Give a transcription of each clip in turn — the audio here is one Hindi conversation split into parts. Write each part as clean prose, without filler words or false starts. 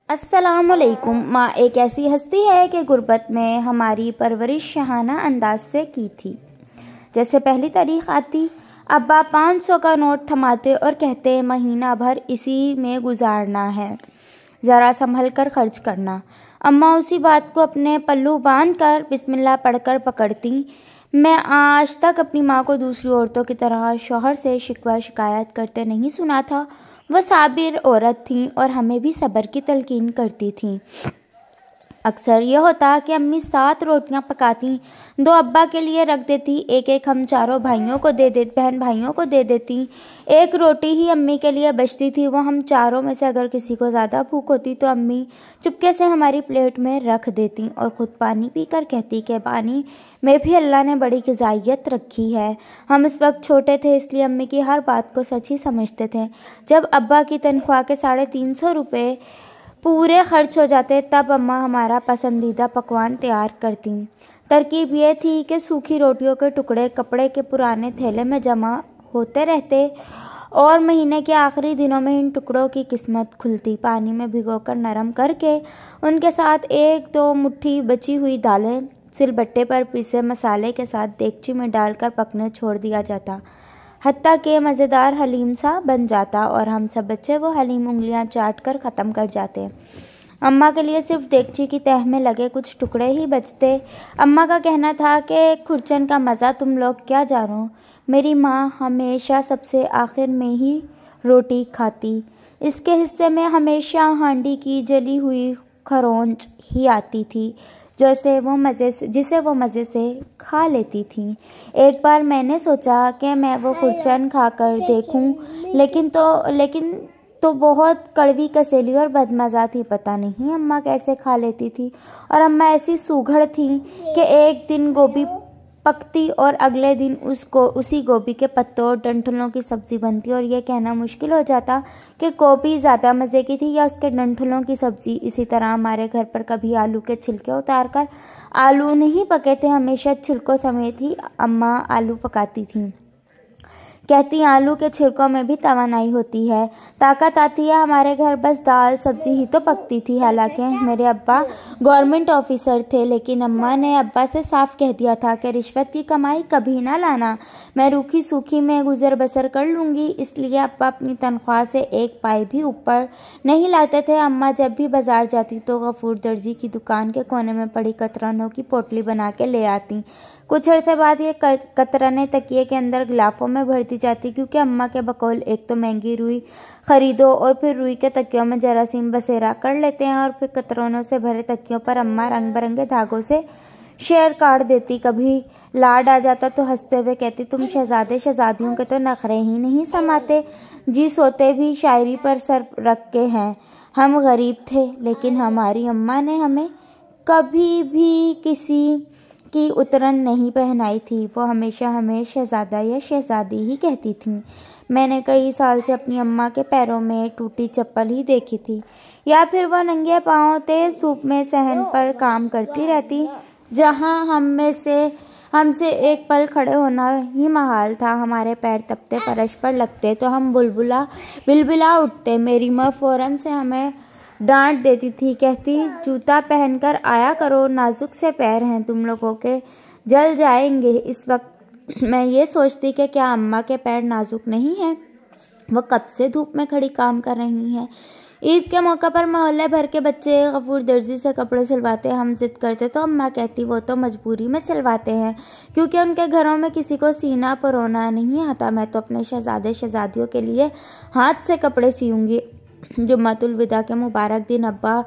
अस्सलामुअलैकुम। माँ एक ऐसी हस्ती है कि गुर्बत में हमारी परवरिश शहाना अंदाज से की थी। जैसे पहली तारीख आती, अब्बा 500 का नोट थमाते और कहते महीना भर इसी में गुजारना है, ज़रा संभल कर खर्च करना। अम्मा उसी बात को अपने पल्लू बांध कर बिस्मिल्लाह पढ़कर पकड़ती। मैं आज तक अपनी माँ को दूसरी औरतों की तरह शौहर से शिकवा शिकायत करते नहीं सुना था। वह साबिर औरत थीं और हमें भी सब्र की तलकीन करती थीं। अक्सर यह होता कि अम्मी 7 रोटियां पकाती, 2 अब्बा के लिए रख देती, एक हम चारों बहन भाइयों को दे देती। 1 रोटी ही अम्मी के लिए बचती थी। वो हम चारों में से अगर किसी को ज़्यादा भूख होती तो अम्मी चुपके से हमारी प्लेट में रख देती और ख़ुद पानी पीकर कहती कि पानी में भी अल्लाह ने बड़ी ग़िज़ाइयत रखी है। हम इस वक्त छोटे थे, इसलिए अम्मी की हर बात को सच ही समझते थे। जब अब्बा की तनख्वाह के 350 रुपये पूरे खर्च हो जाते तब अम्मा हमारा पसंदीदा पकवान तैयार करती। तरकीब ये थी कि सूखी रोटियों के टुकड़े कपड़े के पुराने थैले में जमा होते रहते और महीने के आखिरी दिनों में इन टुकड़ों की किस्मत खुलती। पानी में भिगोकर नरम करके उनके साथ 1-2 मुट्ठी बची हुई दालें सिलबट्टे पर पीसे मसाले के साथ देगची में डालकर पकने छोड़ दिया जाता, हत्ता के मज़ेदार हलीम सा बन जाता और हम सब बच्चे वो हलीम उंगलियां चाट कर ख़त्म कर जाते। अम्मा के लिए सिर्फ देगची की तह में लगे कुछ टुकड़े ही बचते। अम्मा का कहना था कि खुरचन का मज़ा तुम लोग क्या जानो। मेरी माँ हमेशा सबसे आखिर में ही रोटी खाती। इसके हिस्से में हमेशा हांडी की जली हुई खरोंच ही आती थी जिसे वो मज़े से खा लेती थी। एक बार मैंने सोचा कि मैं वो खुरचन खाकर देखूं, लेकिन तो बहुत कड़वी कसैली और बदमज़ा थी। पता नहीं अम्मा कैसे खा लेती थी। और अम्मा ऐसी सूघड़ थी कि एक दिन गोभी पकती और अगले दिन उसी गोभी के पत्तों और डंठलों की सब्ज़ी बनती और यह कहना मुश्किल हो जाता कि गोभी ज़्यादा मज़े की थी या उसके डंठलों की सब्ज़ी। इसी तरह हमारे घर पर कभी आलू के छिलके उतार कर, आलू नहीं पके थे, हमेशा छिलकों समेत ही अम्मा आलू पकाती थी। कहती आलू के छिलकों में भी तवानाई होती है, ताकत आती है। हमारे घर बस दाल सब्जी ही तो पकती थी। हालांकि मेरे अब्बा गवर्नमेंट ऑफिसर थे, लेकिन अम्मा ने अब्बा से साफ कह दिया था कि रिश्वत की कमाई कभी ना लाना, मैं रूखी सूखी में गुजर बसर कर लूँगी। इसलिए अब्बा अपनी तनख्वाह से 1 पाई भी ऊपर नहीं लाते थे। अम्मा जब भी बाजार जाती तो गफूर दर्जी की दुकान के कोने में पड़ी कतरनों की पोटली बना के ले आती। कुछ अर्से बाद ये कतरने तकिए के अंदर गिलाफों में भरती जाती, क्योंकि अम्मा के बकौल एक तो महंगी रुई खरीदो और फिर रुई के तकियों में जरासीम बसेरा कर लेते हैं और फिर कतरनों से भरे तकियों पर अम्मा रंग बिरंगे धागों से शेर काट देती। कभी लाड आ जाता तो हंसते हुए कहती, तुम शहजादे शहजादियों के तो नखरे ही नहीं समाते जी, सोते भी शायरी पर सर रख के हैं। हम गरीब थे, लेकिन हमारी अम्मा ने हमें कभी भी किसी की उतरन नहीं पहनाई थी। वो हमेशा हमें शहजादा या शहजादी ही कहती थी। मैंने कई साल से अपनी अम्मा के पैरों में टूटी चप्पल ही देखी थी, या फिर वह नंगे पांव तेज धूप में सहन पर काम करती रहती, जहां हमसे एक पल खड़े होना ही महाल था। हमारे पैर तपते फर्श पर लगते तो हम बिलबिला उठते। मेरी माँ फौरन से हमें डांट देती थी, कहती जूता पहनकर आया करो, नाजुक से पैर हैं तुम लोगों के, जल जाएंगे। इस वक्त मैं ये सोचती कि क्या अम्मा के पैर नाजुक नहीं हैं? वो कब से धूप में खड़ी काम कर रही हैं। ईद के मौका पर मोहल्ले भर के बच्चे गफूर दर्जी से कपड़े सिलवाते। हम जिद करते तो अम्मा कहती वो तो मजबूरी में सिलवाते हैं, क्योंकि उनके घरों में किसी को सीना परोना नहीं आता। मैं तो अपने शहजादे शहजादियों के लिए हाथ से कपड़े सीऊंगी। जुम्मतुल विदा के मुबारक दिन अब्बा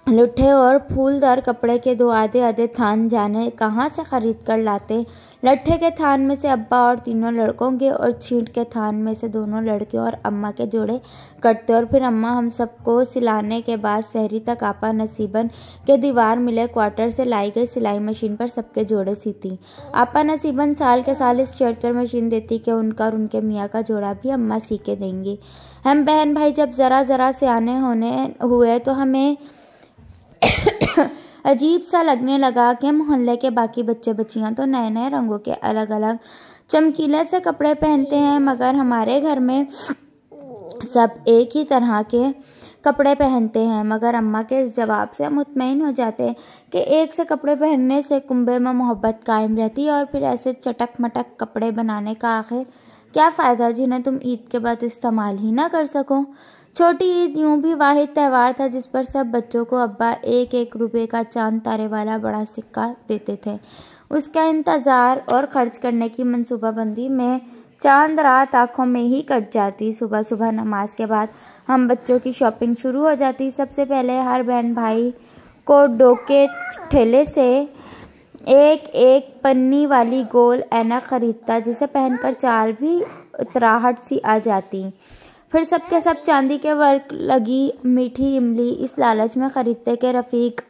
लुट्ठे और फूलदार कपड़े के 2 आधे थान जाने कहाँ से खरीद कर लाते। लट्ठे के थान में से अब्बा और 3 लड़कों के और छींट के थान में से 2 लड़के और अम्मा के जोड़े कटते और फिर अम्मा हम सबको सिलाने के बाद सहरी तक आपा नसीबन के दीवार मिले क्वार्टर से लाई गई सिलाई मशीन पर सबके जोड़े सीती। आपा नसीबन साल के साल इस शर्त पर मशीन देती कि उनका और उनके मियाँ का जोड़ा भी अम्मा सी के देंगी। हम बहन भाई जब ज़रा से आने होने हुए तो हमें अजीब सा लगने लगा कि मोहल्ले के बाकी बच्चे बच्चियां तो नए नए रंगों के अलग अलग चमकीले से कपड़े पहनते हैं, मगर हमारे घर में सब एक ही तरह के कपड़े पहनते हैं, मगर अम्मा के इस जवाब से मुतमईन हो जाते हैं कि एक से कपड़े पहनने से कुंबे में मोहब्बत कायम रहती है, और फिर ऐसे चटक मटक कपड़े बनाने का आखिर क्या फ़ायदा जिन्हें तुम ईद के बाद इस्तेमाल ही ना कर सको। छोटी ईद यूं भी वाहिद त्यौहार था जिस पर सब बच्चों को अब्बा 1-1 रुपये का चांद तारे वाला बड़ा सिक्का देते थे। उसका इंतज़ार और खर्च करने की मनसूबाबंदी में चांद रात आँखों में ही कट जाती। सुबह सुबह नमाज के बाद हम बच्चों की शॉपिंग शुरू हो जाती। सबसे पहले हर बहन भाई को डोके ठेले से एक एक पन्नी वाली गोल ऐनक खरीदता, जिसे पहनकर चाल भी उतराहट सी आ जाती। फिर सबके सब चांदी के वर्क लगी मीठी इमली इस लालच में खरीदते कि रफ़ीक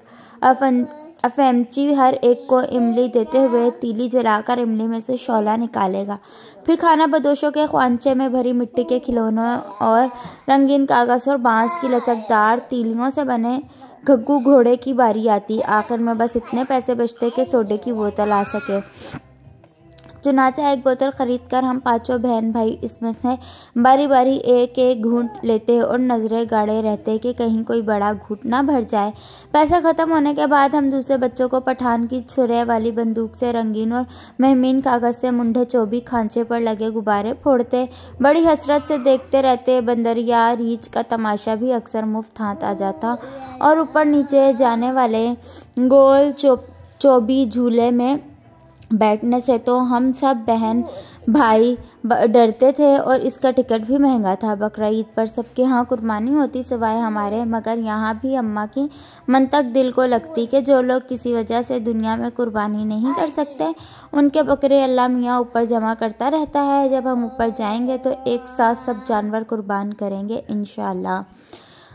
अफेमची हर एक को इमली देते हुए तीली जलाकर इमली में से शौला निकालेगा। फिर खाना बदोशों के ख्वांचे में भरी मिट्टी के खिलौनों और रंगीन कागज़ और बांस की लचकदार तीलियों से बने घग्गू घोड़े की बारी आती। आखिर में बस इतने पैसे बचते कि सोडे की बोतल आ सके। चुनाचा एक बोतल खरीदकर हम पांचों बहन भाई इसमें से बारी बारी एक एक घूंट लेते और नज़रें गाड़े रहते कि कहीं कोई बड़ा घूंट ना भर जाए। पैसा ख़त्म होने के बाद हम दूसरे बच्चों को पठान की छुरे वाली बंदूक से रंगीन और महमीन कागज़ से मुंढे चोबी खांचे पर लगे गुब्बारे फोड़ते बड़ी हसरत से देखते रहते। बंदरिया रीछ का तमाशा भी अक्सर मुफ्त हाथ आ जाता और ऊपर नीचे जाने वाले गोल चोबी झूले में बैठने से तो हम सब बहन भाई डरते थे, और इसका टिकट भी महंगा था। बकरा ईद पर सबके यहाँ कुर्बानी होती सिवाय हमारे, मगर यहाँ भी अम्मा की मंतक दिल को लगती कि जो लोग किसी वजह से दुनिया में कुर्बानी नहीं कर सकते उनके बकरे अल्लाह मियाँ ऊपर जमा करता रहता है। जब हम ऊपर जाएंगे तो एक साथ सब जानवर कुर्बान करेंगे इंशाअल्लाह।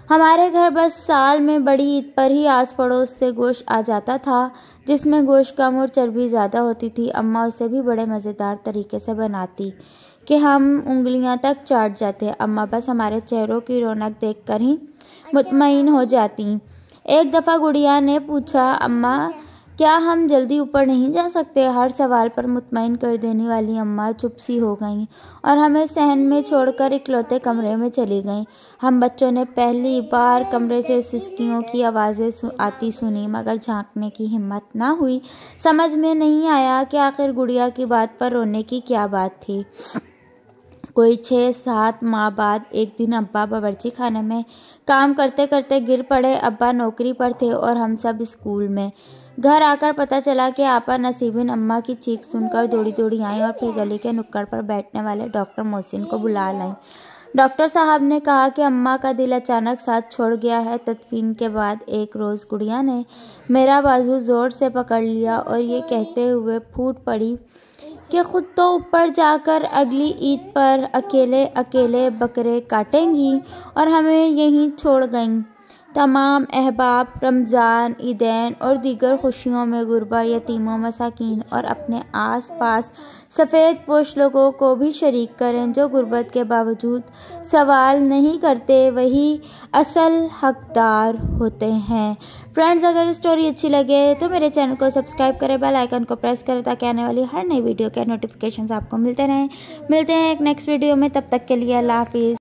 हमारे घर बस साल में बड़ी ईद पर ही आस पड़ोस से गोश्त आ जाता था, जिसमें गोश्त कम और चर्बी ज़्यादा होती थी। अम्मा उसे भी बड़े मज़ेदार तरीके से बनाती कि हम उंगलियां तक चाट जाते। अम्मा बस हमारे चेहरों की रौनक देखकर ही मुतमईन हो जाती। एक दफ़ा गुड़िया ने पूछा, अम्मा क्या हम जल्दी ऊपर नहीं जा सकते? हर सवाल पर मुतमईन कर देने वाली अम्मा चुप सी हो गईं और हमें सहन में छोड़कर इकलौते कमरे में चली गईं। हम बच्चों ने पहली बार कमरे से सिसकियों की आवाज़ें आती सुनी, मगर झांकने की हिम्मत ना हुई। समझ में नहीं आया कि आखिर गुड़िया की बात पर रोने की क्या बात थी। कोई 6-7 माह बाद एक दिन अब्बा बावर्ची खाने में काम करते करते गिर पड़े। अब्बा नौकरी पर थे और हम सब स्कूल में। घर आकर पता चला कि आपा नसीबिन अम्मा की चीख सुनकर दौड़ी दौड़ी आई और फिर गली के नुक्कड़ पर बैठने वाले डॉक्टर मोहसिन को बुला लाई। डॉक्टर साहब ने कहा कि अम्मा का दिल अचानक साथ छोड़ गया है। तदफीन के बाद एक रोज़ गुड़िया ने मेरा बाजू ज़ोर से पकड़ लिया और ये कहते हुए फूट पड़ी कि खुद तो ऊपर जाकर अगली ईद पर अकेले अकेले बकरे काटेंगी और हमें यहीं छोड़ गईं। तमाम अहबाब रमज़ान, ईदैन और दीगर खुशियों में गुरबा, यतीमों, मसाकीन और अपने आस पास सफ़ेद पोश लोगों को भी शरीक करें। जो गुर्बत के बावजूद सवाल नहीं करते वही असल हकदार होते हैं। फ्रेंड्स, अगर स्टोरी अच्छी लगे तो मेरे चैनल को सब्सक्राइब करें, बेल आइकन को प्रेस करें ताकि आने वाली हर नई वीडियो के नोटिफिकेशंस आपको मिलते रहें। मिलते हैं एक नेक्स्ट वीडियो में, तब तक के लिए अल्लाह हाफिज़।